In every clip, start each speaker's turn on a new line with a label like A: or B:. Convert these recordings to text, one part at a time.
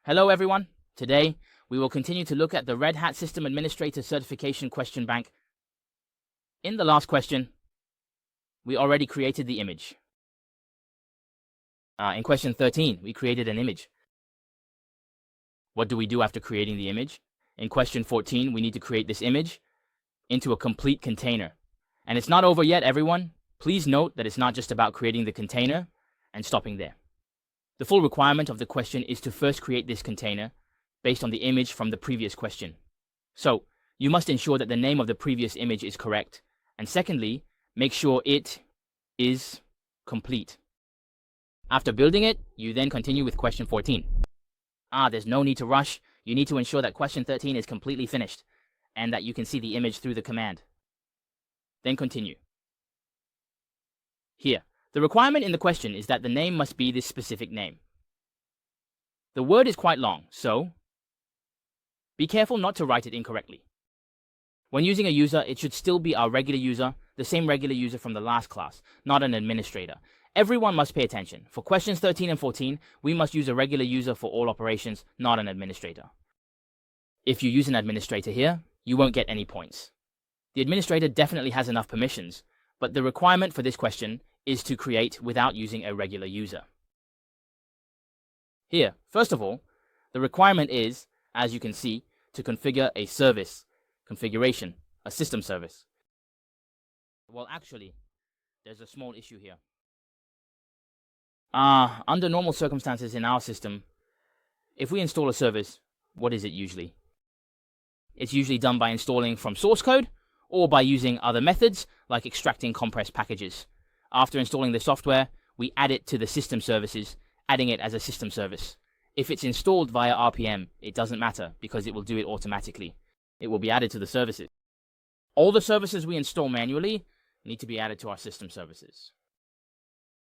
A: Hello everyone. Today, we will continue to look at the Red Hat System Administrator Certification question bank. In the last question, we already created the image. In question 13, we created an image. What do we do after creating the image? In question 14, we need to create this image into a complete container. And it's not over yet, everyone. Please note that it's not just about creating the container and stopping there. The full requirement of the question is to first create this container based on the image from the previous question. So, you must ensure that the name of the previous image is correct. And secondly, make sure it is complete. After building it, you then continue with question 14. There's no need to rush. You need to ensure that question 13 is completely finished and that you can see the image through the command. Then continue. Here, the requirement in the question is that the name must be this specific name. The word is quite long, so be careful not to write it incorrectly. When using a user, it should still be our regular user, the same regular user from the last class, not an administrator. Everyone must pay attention. For questions 13 and 14, we must use a regular user for all operations, not an administrator. If you use an administrator here, you won't get any points. The administrator definitely has enough permissions, but the requirement for this question is to create without using a regular user. Here, first of all, the requirement is, as you can see, to configure a service configuration, a system service. Well, actually, there's a small issue here. Under normal circumstances in our system, if we install a service, what is it usually? It's usually done by installing from source code or by using other methods like extracting compressed packages. After installing the software, we add it to the system services, adding it as a system service. If it's installed via RPM, it doesn't matter because it will do it automatically. It will be added to the services. All the services we install manually need to be added to our system services.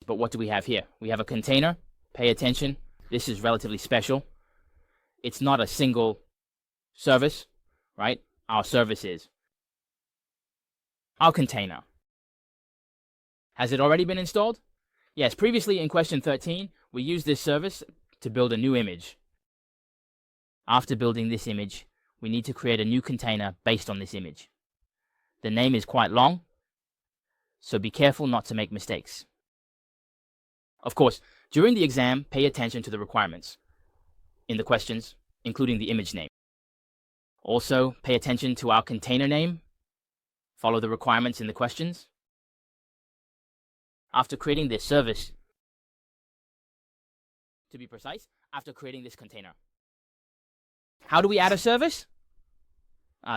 A: But what do we have here? We have a container. Pay attention. This is relatively special. It's not a single service, right? Our service is our container. Has it already been installed? Yes, previously in question 13, we used this service to build a new image. After building this image, we need to create a new container based on this image. The name is quite long, so be careful not to make mistakes. Of course, during the exam, pay attention to the requirements in the questions, including the image name. Also, pay attention to our container name. Follow the requirements in the questions. After creating this service, to be precise, after creating this container. How do we add a service?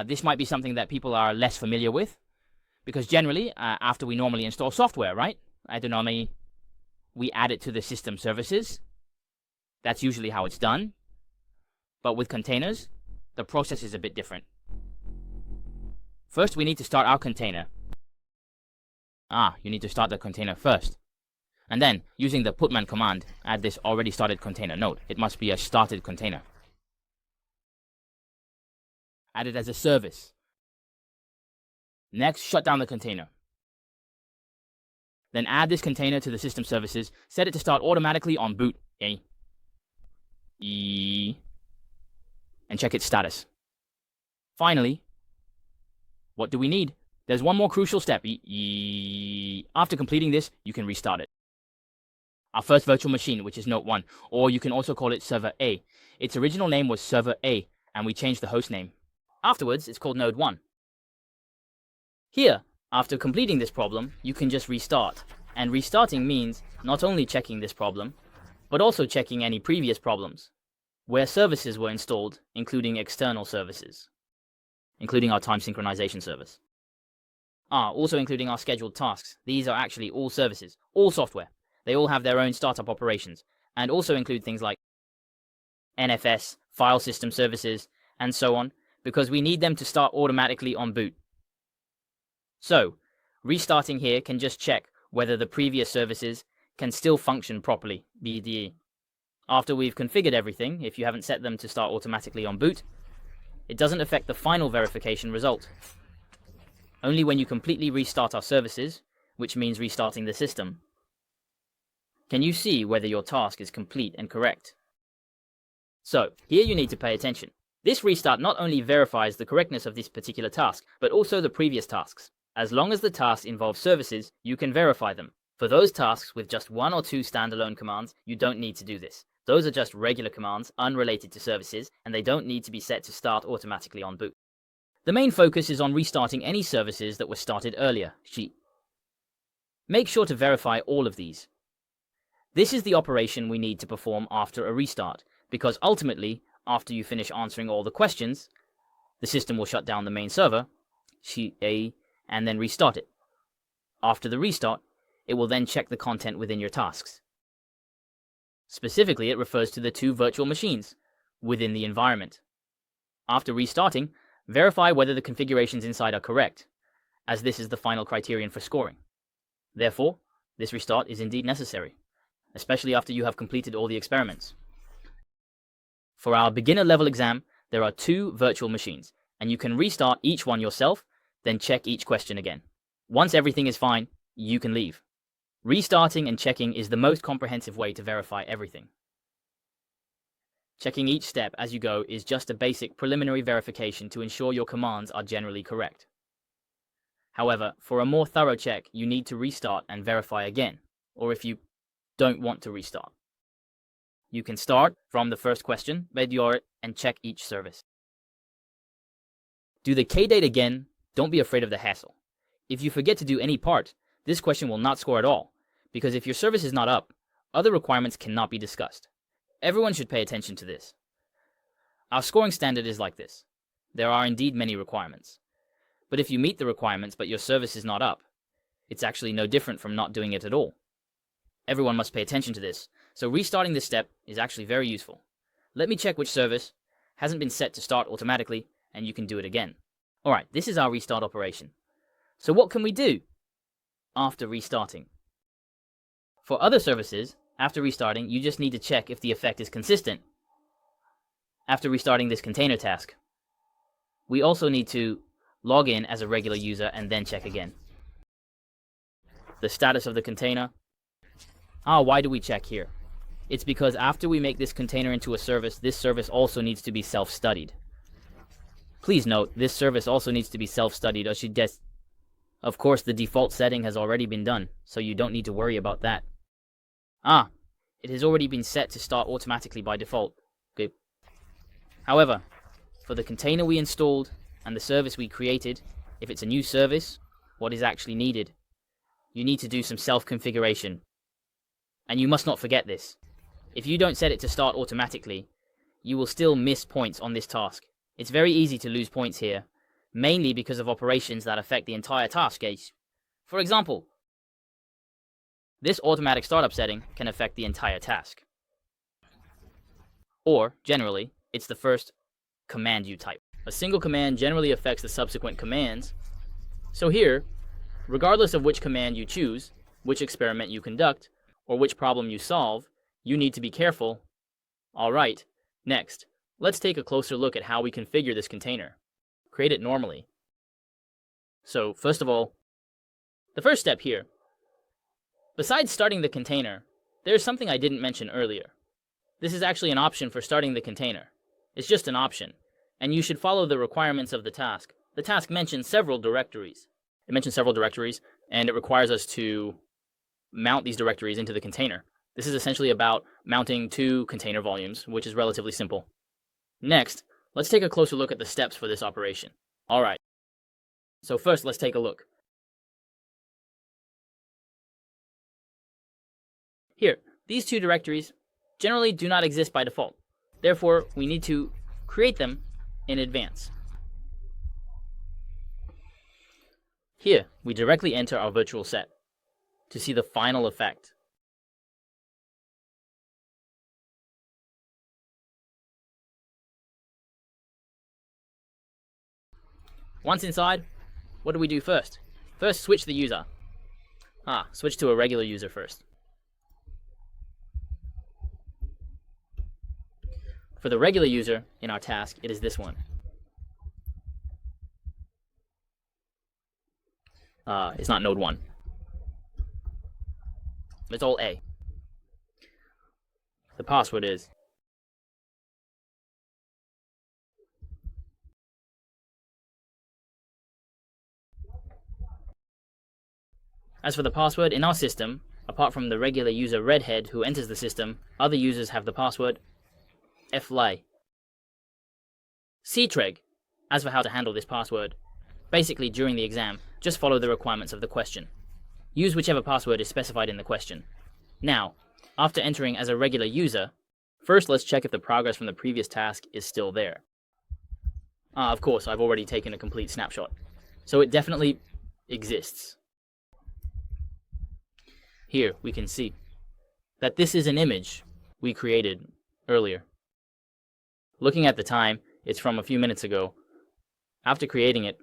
A: This might be something that people are less familiar with, because generally, after we normally install software, right? Normally, we add it to the system services. That's usually how it's done. But with containers, the process is a bit different. First, we need to start our container. You need to start the container first. And then, using the putman command, add this already started container. Note, it must be a started container. Add it as a service. Next, shut down the container. Then add this container to the system services. Set it to start automatically on boot. And check its status. Finally, what do we need? There's one more crucial step. After completing this, you can restart it. Our first virtual machine, which is Node 1, or you can also call it Server A. Its original name was Server A, and we changed the host name. Afterwards, it's called Node 1. Here, after completing this problem, you can just restart. And restarting means not only checking this problem, but also checking any previous problems, where services were installed, including external services, including our time synchronization service. Also including our scheduled tasks. These are actually all services, all software. They all have their own startup operations, and also include things like NFS, file system services, and so on, because we need them to start automatically on boot. So, restarting here can just check whether the previous services can still function properly, BDE. After we've configured everything, if you haven't set them to start automatically on boot, it doesn't affect the final verification result. Only when you completely restart our services, which means restarting the system, can you see whether your task is complete and correct. So, here you need to pay attention. This restart not only verifies the correctness of this particular task, but also the previous tasks. As long as the task involves services, you can verify them. For those tasks with just one or two standalone commands, you don't need to do this. Those are just regular commands, unrelated to services, and they don't need to be set to start automatically on boot. The main focus is on restarting any services that were started earlier. Make sure to verify all of these. This is the operation we need to perform after a restart, because ultimately, after you finish answering all the questions, the system will shut down the main server, and then restart it. After the restart, it will then check the content within your tasks. Specifically, it refers to the two virtual machines within the environment. After restarting, verify whether the configurations inside are correct, as this is the final criterion for scoring. Therefore, this restart is indeed necessary, especially after you have completed all the experiments. For our beginner level exam, there are two virtual machines, and you can restart each one yourself, then check each question again. Once everything is fine, you can leave. Restarting and checking is the most comprehensive way to verify everything. Checking each step as you go is just a basic preliminary verification to ensure your commands are generally correct. However, for a more thorough check, you need to restart and verify again, or if you don't want to restart. You can start from the first question, and check each service. Do the kdate again, don't be afraid of the hassle. If you forget to do any part, this question will not score at all, because if your service is not up, other requirements cannot be discussed. Everyone should pay attention to this. Our scoring standard is like this. There are indeed many requirements. But if you meet the requirements but your service is not up, it's actually no different from not doing it at all. Everyone must pay attention to this, so restarting this step is actually very useful. Let me check which service hasn't been set to start automatically, and you can do it again. Alright, this is our restart operation. So what can we do after restarting? For other services, after restarting, you just need to check if the effect is consistent. After restarting this container task, we also need to log in as a regular user and then check again. The status of the container. Why do we check here? It's because after we make this container into a service, this service also needs to be self-studied. Please note, this service also needs to be self-studied. Of course, the default setting has already been done, so you don't need to worry about that. It has already been set to start automatically by default. Okay. However, for the container we installed and the service we created, if it's a new service, what is actually needed? You need to do some self-configuration. And you must not forget this. If you don't set it to start automatically, you will still miss points on this task. It's very easy to lose points here, mainly because of operations that affect the entire task case. For example, this automatic startup setting can affect the entire task. Or, generally, it's the first command you type. A single command generally affects the subsequent commands. So here, regardless of which command you choose, which experiment you conduct, or which problem you solve, you need to be careful. Alright, next, let's take a closer look at how we configure this container. Create it normally. So, first of all, the first step here. Besides starting the container, there's something I didn't mention earlier. This is actually an option for starting the container. It's just an option, and you should follow the requirements of the task. The task mentions several directories. It mentions several directories, and it requires us to mount these directories into the container. This is essentially about mounting two container volumes, which is relatively simple. Next, let's take a closer look at the steps for this operation. Alright, so first let's take a look. Here, these two directories generally do not exist by default. Therefore, we need to create them in advance. Here, we directly enter our virtual set to see the final effect. Once inside, what do we do first? First, switch the user. Switch to a regular user first. For the regular user in our task, it is this one. It's not node 1. It's all A. The password is As for the password, in our system, apart from the regular user RedHat who enters the system, other users have the password fly. ctreg. As for how to handle this password, basically during the exam, just follow the requirements of the question. Use whichever password is specified in the question. Now, after entering as a regular user, first let's check if the progress from the previous task is still there. Of course, I've already taken a complete snapshot, so it definitely exists. Here we can see that this is an image we created earlier. Looking at the time, it's from a few minutes ago. After creating it,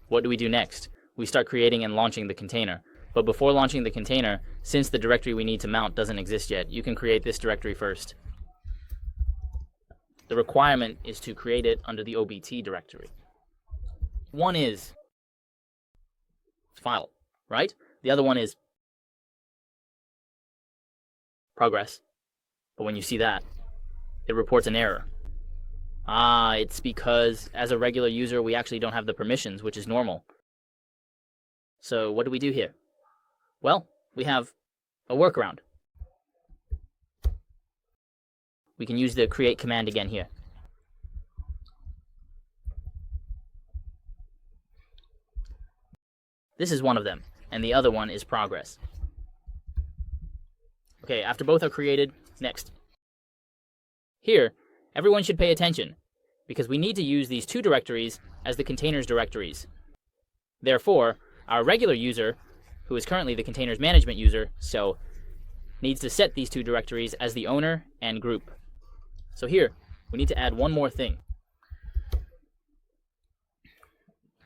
A: what do we do next? We start creating and launching the container. But before launching the container, since the directory we need to mount doesn't exist yet, you can create this directory first. The requirement is to create it under the OBT directory. One is file, right? The other one is progress. But when you see that, it reports an error. It's because as a regular user, we actually don't have the permissions, which is normal. So what do we do here? Well, we have a workaround. We can use the create command again here. This is one of them, and the other one is progress. Okay, after both are created, next. Here, everyone should pay attention, because we need to use these two directories as the containers directories. Therefore, our regular user, who is currently the containers management user, so needs to set these two directories as the owner and group. So here, we need to add one more thing.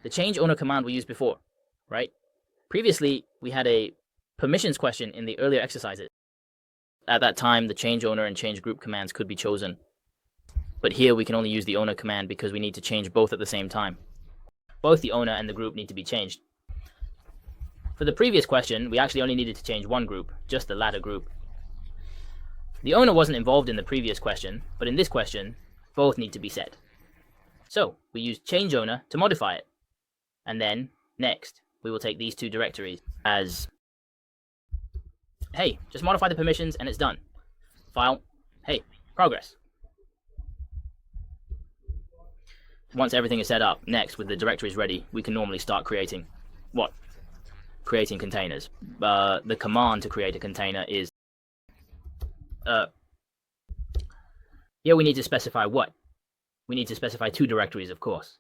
A: The change owner command we used before, right? Previously, we had a permissions question in the earlier exercises. At that time, the change owner and change group commands could be chosen. But here we can only use the owner command because we need to change both at the same time. Both the owner and the group need to be changed. For the previous question, we actually only needed to change one group, just the latter group. The owner wasn't involved in the previous question, but in this question, both need to be set. So, we use change owner to modify it. And then, next, we will take these two directories as, hey, just modify the permissions and it's done. File, hey, progress. Once everything is set up, next, with the directories ready, we can normally start creating what? Creating containers. The command to create a container is here we need to specify what? We need to specify two directories, of course.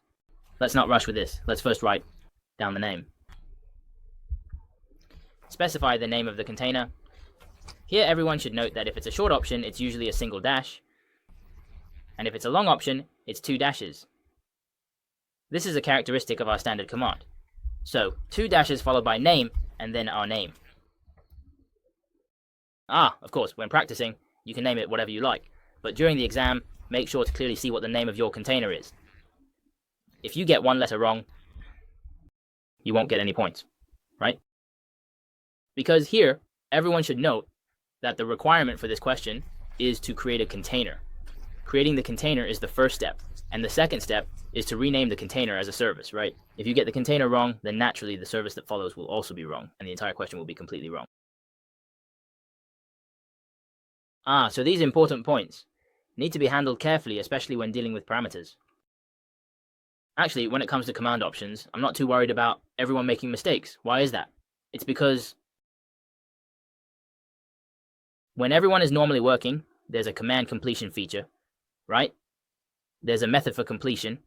A: Let's not rush with this. Let's first write down the name. Specify the name of the container. Here everyone should note that if it's a short option, it's usually a single dash. And if it's a long option, it's two dashes. This is a characteristic of our standard command. So, two dashes followed by name, and then our name. Of course, when practicing, you can name it whatever you like. But during the exam, make sure to clearly see what the name of your container is. If you get one letter wrong, you won't get any points, right? Because here, everyone should note that the requirement for this question is to create a container. Creating the container is the first step, and the second step is to rename the container as a service, right? If you get the container wrong, then naturally the service that follows will also be wrong, and the entire question will be completely wrong. So these important points need to be handled carefully, especially when dealing with parameters. Actually, when it comes to command options, I'm not too worried about everyone making mistakes. Why is that? It's because when everyone is normally working, there's a command completion feature, right? There's a method for completion.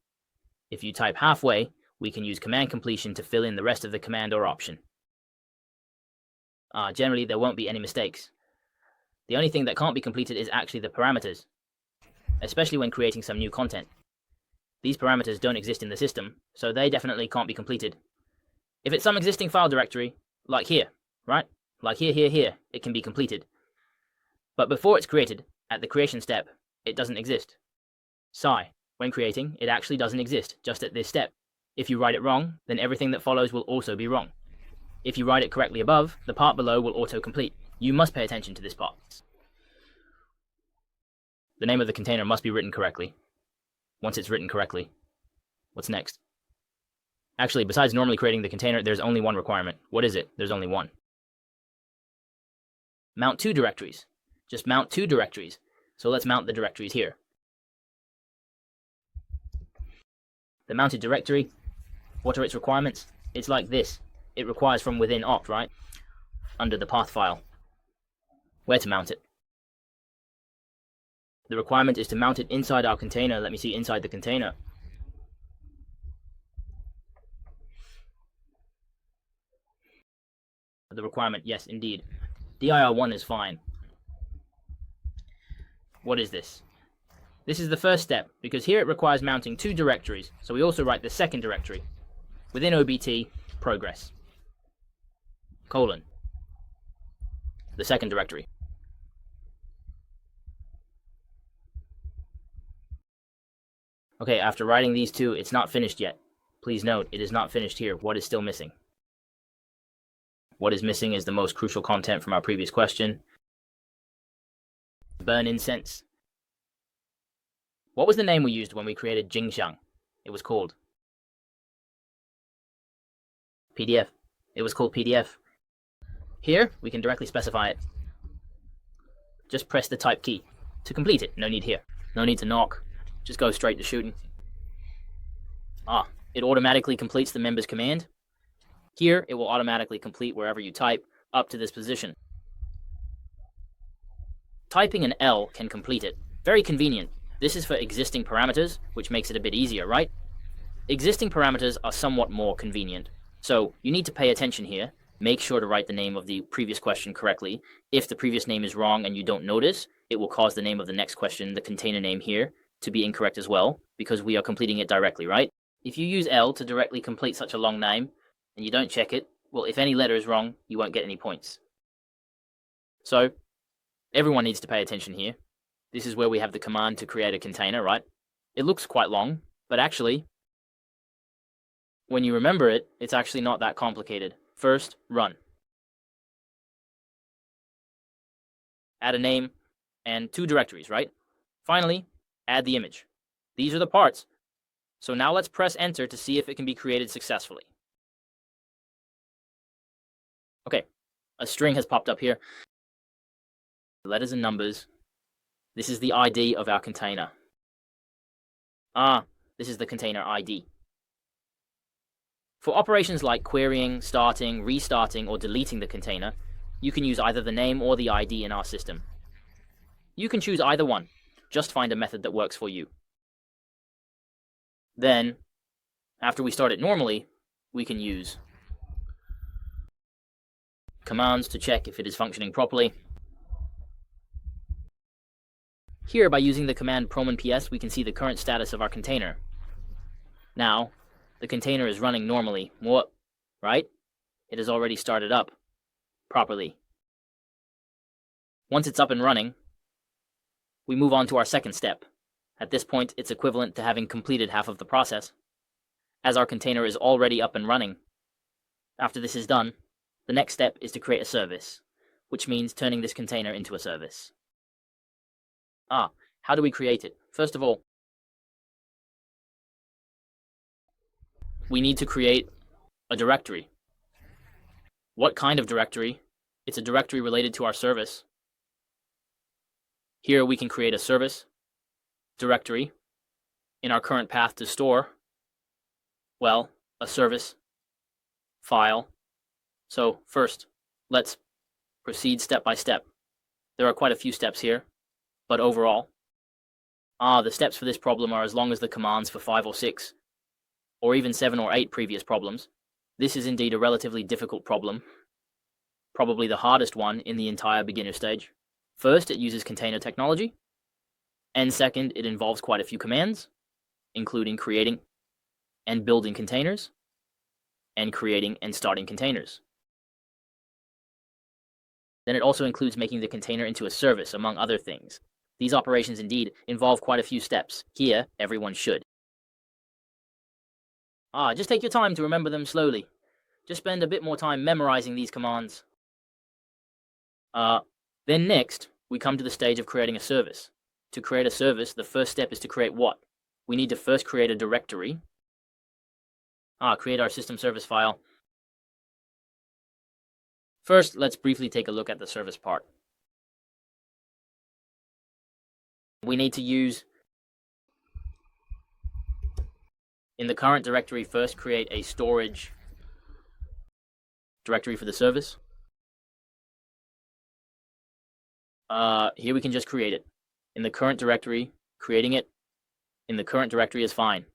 A: If you type halfway, we can use command completion to fill in the rest of the command or option. Generally, there won't be any mistakes. The only thing that can't be completed is actually the parameters, especially when creating some new content. These parameters don't exist in the system, so they definitely can't be completed. If it's some existing file directory, like here, right? Like here, it can be completed. But before it's created, at the creation step, it doesn't exist. When creating, it actually doesn't exist, just at this step. If you write it wrong, then everything that follows will also be wrong. If you write it correctly above, the part below will auto-complete. You must pay attention to this part. The name of the container must be written correctly. Once it's written correctly, what's next? Actually, besides normally creating the container, there's only one requirement. What is it? There's only one. Mount two directories. Just mount two directories. So let's mount the directories here. The mounted directory, what are its requirements? It's like this. It requires from within opt, right? Under the path file. Where to mount it? The requirement is to mount it inside our container. Let me see, inside the container. The requirement, yes, indeed. dir1 is fine. What is this? This is the first step, because here it requires mounting two directories, so we also write the second directory. Within OBT, progress. Colon. The second directory. Okay, after writing these two, it's not finished yet. Please note, it is not finished here. What is still missing? What is missing is the most crucial content from our previous question. Burn incense. What was the name we used when we created Jingxiang? It was called PDF. It was called PDF. Here, we can directly specify it. Just press the type key to complete it. No need here. No need to knock. Just go straight to shooting. It automatically completes the member's command. Here, it will automatically complete wherever you type up to this position. Typing an L can complete it. Very convenient. This is for existing parameters, which makes it a bit easier, right? Existing parameters are somewhat more convenient. So you need to pay attention here. Make sure to write the name of the previous question correctly. If the previous name is wrong and you don't notice, it will cause the name of the next question, the container name here, to be incorrect as well, because we are completing it directly, right? If you use L to directly complete such a long name, and you don't check it, well, if any letter is wrong, you won't get any points. So, everyone needs to pay attention here. This is where we have the command to create a container, right? It looks quite long, but actually, when you remember it, it's actually not that complicated. First, run. Add a name and two directories, right? Finally, add the image. These are the parts. So now let's press enter to see if it can be created successfully. Okay, a string has popped up here. Letters and numbers. This is the ID of our container. This is the container ID. For operations like querying, starting, restarting, or deleting the container, you can use either the name or the ID in our system. You can choose either one. Just find a method that works for you. Then, after we start it normally, we can use commands to check if it is functioning properly. Here, by using the command proman-ps, we can see the current status of our container. Now, the container is running normally, right? It has already started up properly. Once it's up and running, we move on to our second step. At this point, it's equivalent to having completed half of the process, as our container is already up and running. After this is done, the next step is to create a service, which means turning this container into a service. How do we create it? First of all, we need to create a directory. What kind of directory? It's a directory related to our service. Here we can create a service directory in our current path to store, well, a service file. So first, let's proceed step by step. There are quite a few steps here, but overall, the steps for this problem are as long as the commands for 5 or 6, or even 7 or 8 previous problems. This is indeed a relatively difficult problem, probably the hardest one in the entire beginner stage. First, it uses container technology, and second, it involves quite a few commands, including creating and building containers, and creating and starting containers. Then it also includes making the container into a service, among other things. These operations indeed involve quite a few steps. Here, everyone should. Just take your time to remember them slowly. Just spend a bit more time memorizing these commands. Then next, we come to the stage of creating a service. To create a service, the first step is to create what? We need to first create a directory. Create our system service file. First, let's briefly take a look at the service part. we need to use, in the current directory, first create a storage directory for the service. Here we can just create it. In the current directory, creating it in the current directory is fine.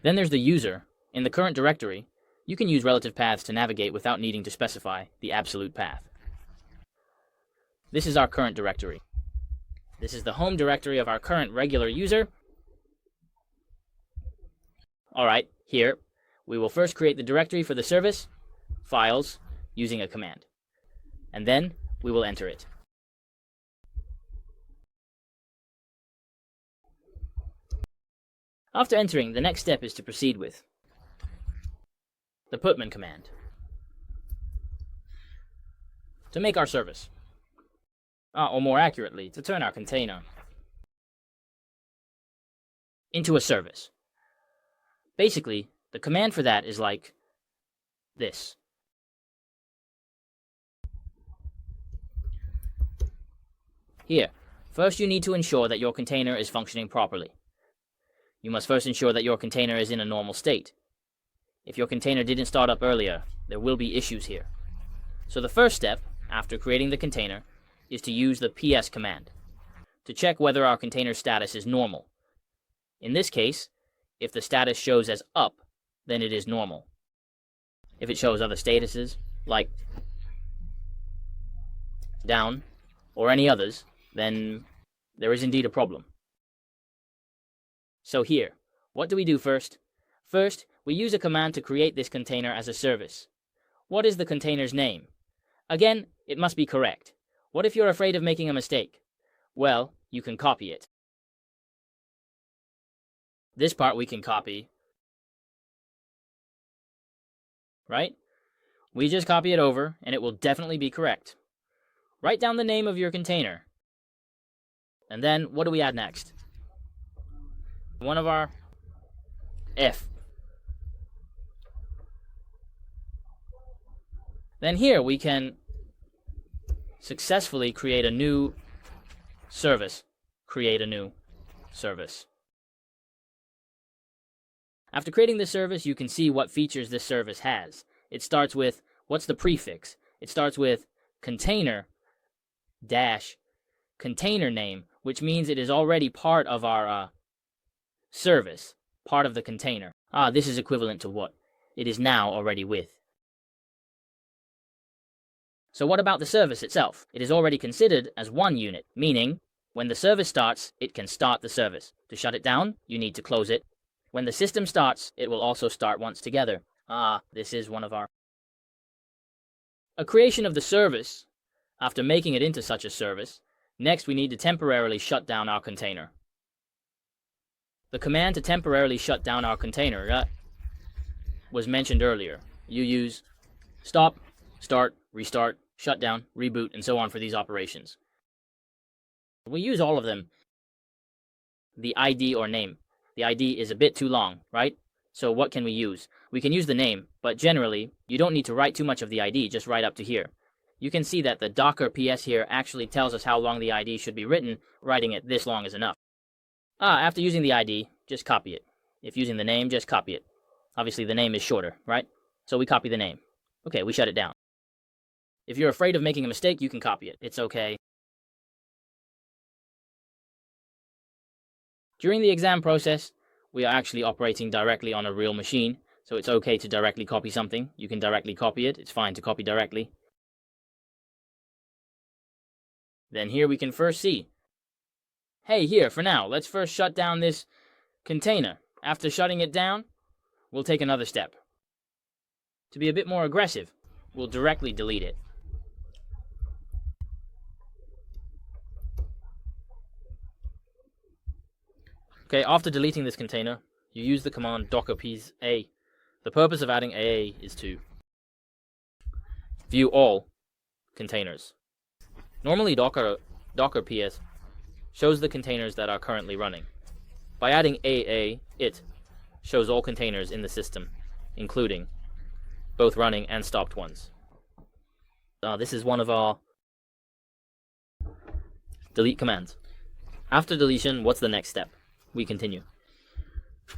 A: Then there's the user. In the current directory, you can use relative paths to navigate without needing to specify the absolute path. This is our current directory. This is the home directory of our current regular user. Alright, here, we will first create the directory for the service, files, using a command. And then we will enter it. After entering, the next step is to proceed with the putman command to make our service. Or more accurately, to turn our container into a service. Basically, the command for that is like this. Here, first you need to ensure that your container is functioning properly. You must first ensure that your container is in a normal state. If your container didn't start up earlier, there will be issues here. So the first step, after creating the container, is to use the ps command to check whether our container status is normal. In this case, if the status shows as up, then it is normal. If it shows other statuses, like down, or any others, then there is indeed a problem. So here, what do we do first? First, we use a command to create this container as a service. What is the container's name? Again, it must be correct. What if you're afraid of making a mistake? Well, you can copy it. This part we can copy. Right? We just copy it over, and it will definitely be correct. Write down the name of your container. And then, what do we add next? One of our F. Then here we can successfully create a new service. Create a new service. After creating this service, you can see what features this service has. It starts with, what's the prefix? It starts with container dash container name, which means it is already part of our service, part of the container. This is equivalent to what it is now already with. So what about the service itself? It is already considered as one unit, meaning when the service starts, it can start the service. To shut it down, you need to close it. When the system starts, it will also start once together. This is one of our... A creation of the service, after making it into such a service, next we need to temporarily shut down our container. The command to temporarily shut down our container was mentioned earlier. You use stop, start, restart, shut down, reboot, and so on for these operations. We use all of them. The ID or name. The ID is a bit too long, right? So what can we use? We can use the name, but generally, you don't need to write too much of the ID, just write up to here. You can see that the Docker PS here actually tells us how long the ID should be written. Writing it this long is enough. After using the ID, just copy it. If using the name, just copy it. Obviously, the name is shorter, right? So we copy the name. Okay, we shut it down. If you're afraid of making a mistake, you can copy it. It's okay. During the exam process, we are actually operating directly on a real machine, so it's okay to directly copy something. You can directly copy it. It's fine to copy directly. Then here we can first see. Hey, here, for now, let's first shut down this container. After shutting it down, we'll take another step. To be a bit more aggressive, we'll directly delete it. Okay, after deleting this container, you use the command docker ps a. The purpose of adding a is to view all containers. Normally docker ps shows the containers that are currently running. By adding AA, it shows all containers in the system, including both running and stopped ones. This is one of our delete commands. After deletion, what's the next step? We continue.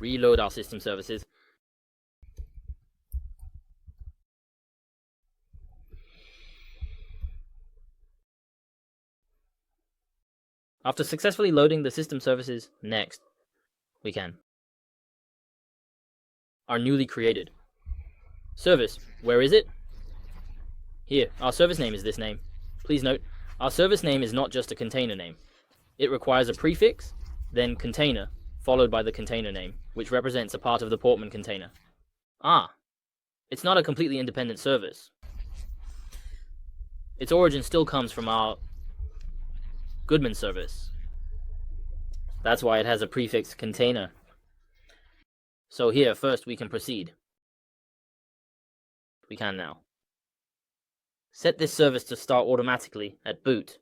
A: Reload our system services. After successfully loading the system services, next, we can. Our newly created service, where is it? Here, our service name is this name. Please note, our service name is not just a container name. It requires a prefix, then container, followed by the container name, which represents a part of the Portman container. It's not a completely independent service. Its origin still comes from our Goodman service. That's why it has a prefix container. So here, first we can proceed. We can now. Set this service to start automatically at boot.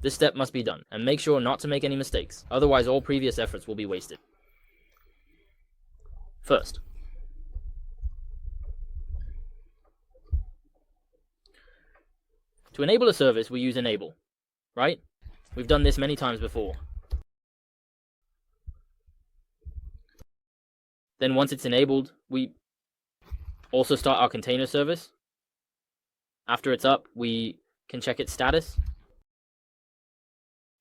A: This step must be done, and make sure not to make any mistakes, otherwise all previous efforts will be wasted. First, to enable a service, we use enable, right? We've done this many times before. Then once it's enabled, we also start our container service. After it's up, we can check its status.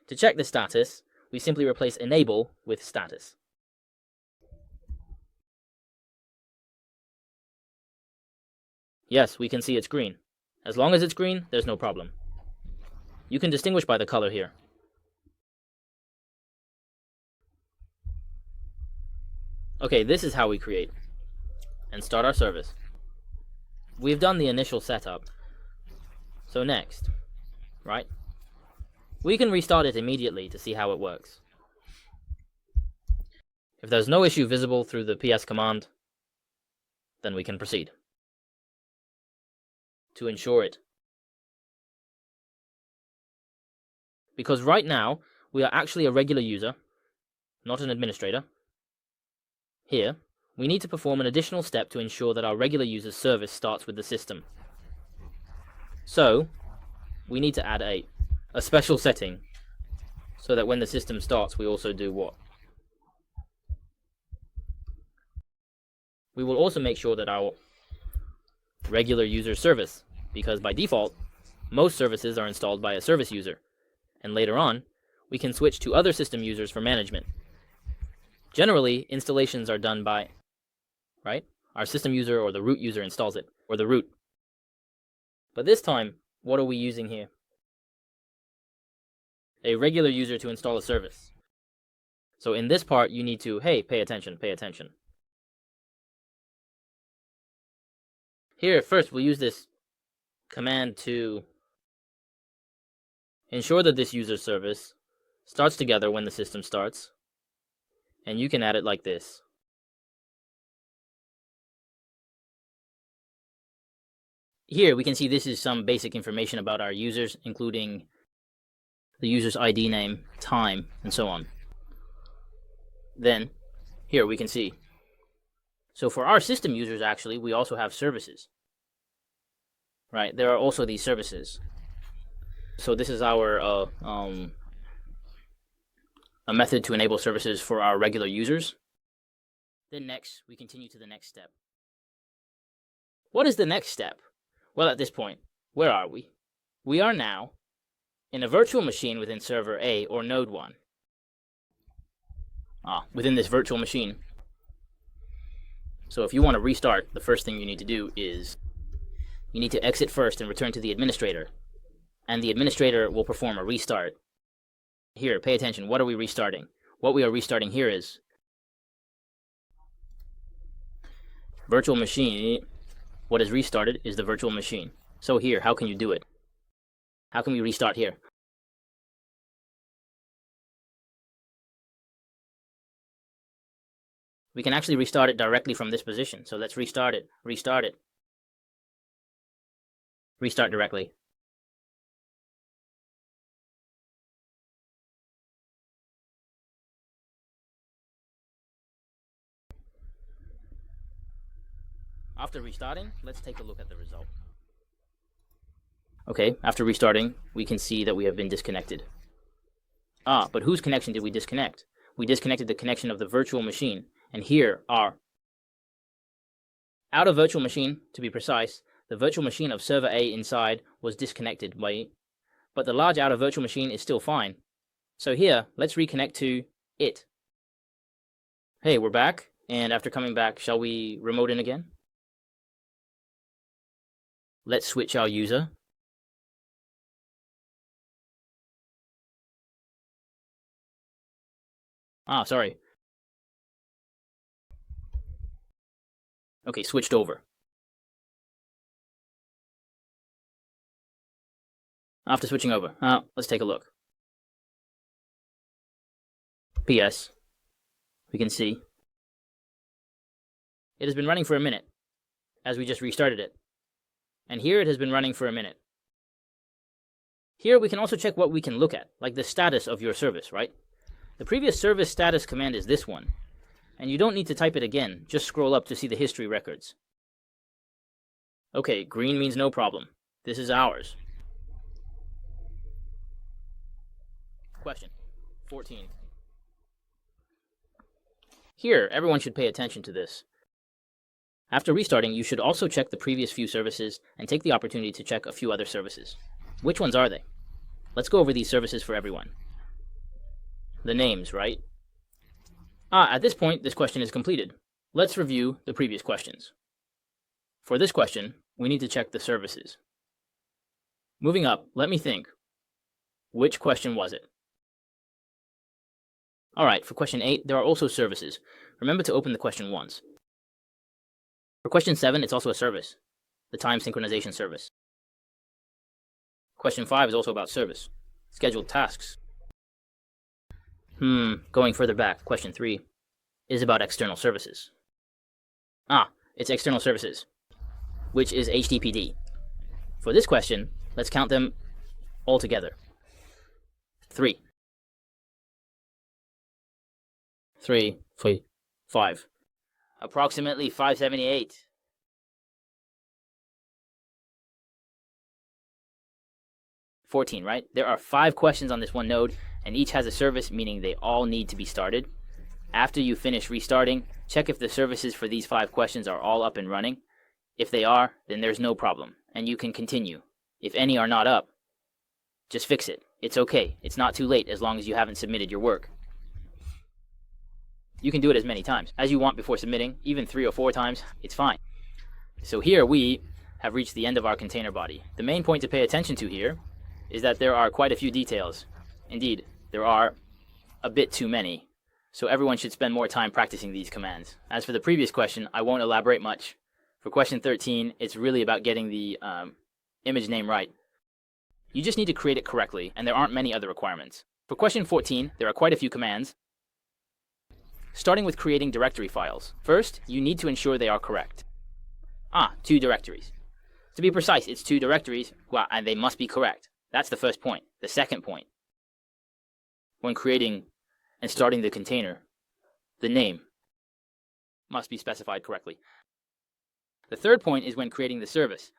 A: To check the status, we simply replace enable with status. Yes, we can see it's green. As long as it's green, there's no problem. You can distinguish by the color here. Okay, this is how we create and start our service. We've done the initial setup. So next, right? We can restart it immediately to see how it works. If there's no issue visible through the PS command, then we can proceed. To ensure it. Because right now, we are actually a regular user, not an administrator. Here, we need to perform an additional step to ensure that our regular user's service starts with the system. So, we need to add a special setting so that when the system starts, we also do what? We will also make sure that our regular user service, because by default, most services are installed by a service user, and later on, we can switch to other system users for management. Generally, installations are done by, right? Our system user or the root user installs it, or the root. But this time, what are we using here? A regular user to install a service. So in this part, you need to, hey, pay attention, pay attention. Here, first, we'll use this command to ensure that this user service starts together when the system starts. And you can add it like this. Here, we can see this is some basic information about our users, including the user's ID name, time, and so on. Then, here we can see. So for our system users, actually, we also have services. Right, there are also these services. So this is our a method to enable services for our regular users. Then next, we continue to the next step. What is the next step? Well, at this point, where are we? We are now in a virtual machine within server A or node 1. Within this virtual machine. So if you want to restart, the first thing you need to do is you need to exit first and return to the administrator. And the administrator will perform a restart. Here, pay attention. What are we restarting? What we are restarting here is virtual machine. What is restarted is the virtual machine. So here, how can you do it? How can we restart here? We can actually restart it directly from this position. So let's restart it. Restart it. Restart directly. After restarting, let's take a look at the result. Okay, after restarting, we can see that we have been disconnected. But whose connection did we disconnect? We disconnected the connection of the virtual machine, and here are out of virtual machine, to be precise, the virtual machine of server A inside was disconnected but the large out of virtual machine is still fine. So here, let's reconnect to it. Hey, we're back, and after coming back, shall we remote in again? Let's switch our user. Sorry. Okay, switched over. After switching over, let's take a look. PS, we can see it has been running for a minute, as we just restarted it. And here it has been running for a minute. Here we can also check what we can look at, like the status of your service, right? The previous service status command is this one, and you don't need to type it again, just scroll up to see the history records. Okay, green means no problem. This is ours. Question 14. Here, everyone should pay attention to this. After restarting, you should also check the previous few services and take the opportunity to check a few other services. Which ones are they? Let's go over these services for everyone. The names, right? At this point, this question is completed. Let's review the previous questions. For this question, we need to check the services. Moving up, let me think. Which question was it? Alright, for question 8, there are also services. Remember to open the question once. For question 7, it's also a service, the time synchronization service. Question 5 is also about service, scheduled tasks. Going further back, question 3 is about external services. It's external services, which is HTTPD. For this question, let's count them all together. 3, 5. Approximately 578. 14, right? There are 5 questions on this one node, and each has a service, meaning they all need to be started. After you finish restarting, check if the services for these 5 questions are all up and running. If they are, then there's no problem, and you can continue. If any are not up, just fix it. It's okay. It's not too late as long as you haven't submitted your work. You can do it as many times as you want before submitting, even 3 or 4 times, it's fine. So here we have reached the end of our container body. The main point to pay attention to here is that there are quite a few details. Indeed, there are a bit too many. So everyone should spend more time practicing these commands. As for the previous question, I won't elaborate much. For question 13, it's really about getting the image name right. You just need to create it correctly, and there aren't many other requirements. For question 14, there are quite a few commands, starting with creating directory files. First, you need to ensure they are correct. 2 directories. To be precise, it's 2 directories, and they must be correct. That's the first point. The second point, when creating and starting the container, the name must be specified correctly. The third point is when creating the service.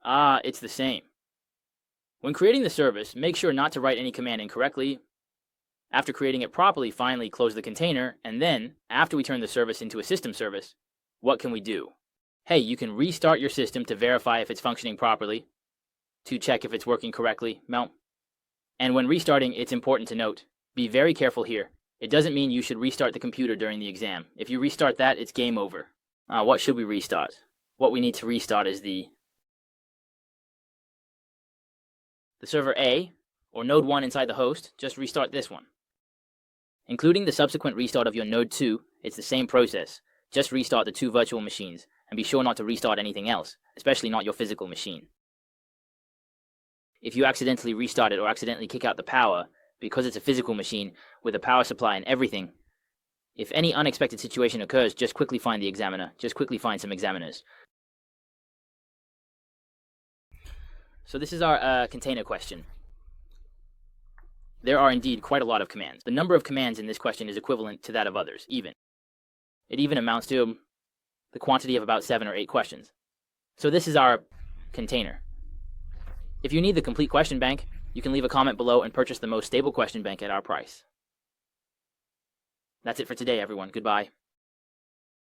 A: It's the same. When creating the service, make sure not to write any command incorrectly. After creating it properly, finally close the container, and then, after we turn the service into a system service, what can we do? Hey, you can restart your system to verify if it's functioning properly, to check if it's working correctly, and when restarting, it's important to note, be very careful here. It doesn't mean you should restart the computer during the exam. If you restart that, it's game over. What should we restart? What we need to restart is the server A, or node 1 inside the host. Just restart this one. Including the subsequent restart of your node 2, it's the same process. Just restart the 2 virtual machines, and be sure not to restart anything else, especially not your physical machine. If you accidentally restart it or accidentally kick out the power, because it's a physical machine with a power supply and everything, if any unexpected situation occurs, just quickly find the examiner. Just quickly find some examiners. So this is our container question. There are indeed quite a lot of commands. The number of commands in this question is equivalent to that of others, even. It even amounts to the quantity of about 7 or 8 questions. So this is our container. If you need the complete question bank, you can leave a comment below and purchase the most stable question bank at our price. That's it for today, everyone. Goodbye.